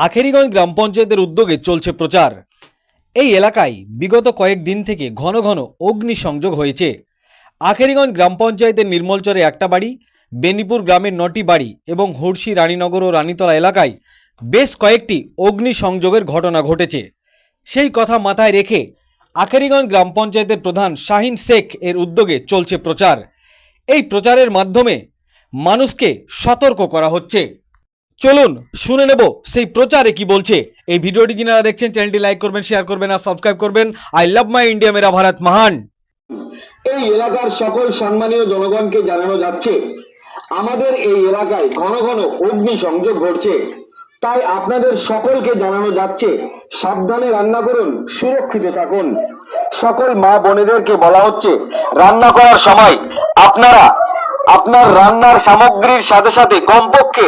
আখেরিগঞ্জ গ্রাম পঞ্চায়েতের উদ্যোগে চলছে প্রচার। এই এলাকায় বিগত কয়েকদিন থেকে ঘন ঘন অগ্নিসংযোগ হয়েছে। আখেরিগঞ্জ গ্রাম পঞ্চায়েতের নির্মলচরে একটা বাড়ি, বেনিপুর গ্রামের 9টি বাড়ি এবং হুড়শি, রানীনগর ও রানীতলা এলাকায় বেশ কয়েকটি অগ্নিসংযোগের ঘটনা ঘটেছে। সেই কথা মাথায় রেখে আখেরিগঞ্জ গ্রাম পঞ্চায়েতের প্রধান শাহিন শেখ এর উদ্যোগে চলছে প্রচার। এই প্রচারের মাধ্যমে মানুষকে সতর্ক করা হচ্ছে। চলুন শুনে নেব সেই প্রচারে কি বলছে। এই ভিডিওটি যারা দেখছেন চ্যানেলটি লাইক করবেন, শেয়ার করবেন আর সাবস্ক্রাইব করবেন। আই লাভ মাই ইন্ডিয়া, মেরা ভারত মহান। এই এলাকার সকল সম্মানীয় জনগণকে জানানো যাচ্ছে, আমাদের এই এলাকায় ঘন ঘন অগ্নি সংযোগ ঘটছে। তাই আপনাদের সকলকে জানানো যাচ্ছে, সাবধানে রান্না করুন, সুরক্ষিত থাকুন। সকল মা বোনেদেরকে বলা হচ্ছে, রান্না করার সময় আপনারা আপনার রান্নার সামগ্রীর সাথে সাথে কমপক্ষে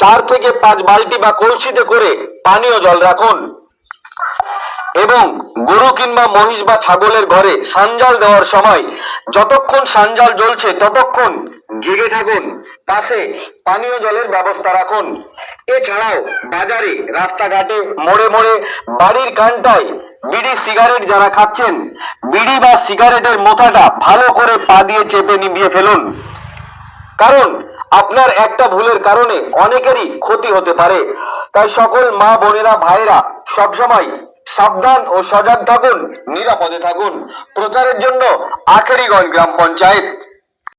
4 থেকে 5 বালতি বা কলসিতে করে পানীয় জল রাখুন এবং গরু কিংবা মহিষ বা ছাগলের ঘরে সানজাল দেওয়ার সময় যতক্ষণ সানজাল জ্বলছে ততক্ষণ জেগে থাকুন। পাশে পানীয় জলের ব্যবস্থা রাখুন। এছাড়াও বাজারে, রাস্তাঘাটে, মোড়ে মোড়ে, বাড়ির কানটায় বিড়ি সিগারেট যারা খাচ্ছেন, বিড়ি বা সিগারেটের মোথাটা ভালো করে পা দিয়ে চেপে নিভিয়ে ফেলুন। কারণ আপনার একটা ভুলের কারণে অনেকেরই ক্ষতি হতে পারে। তাই সকল মা বোনেরা, ভাইরা সবসময় সাবধান ও সজাগ থাকুন, নিরাপদে থাকুন। প্রচারের জন্য আখেরিগঞ্জ গ্রাম পঞ্চায়েত।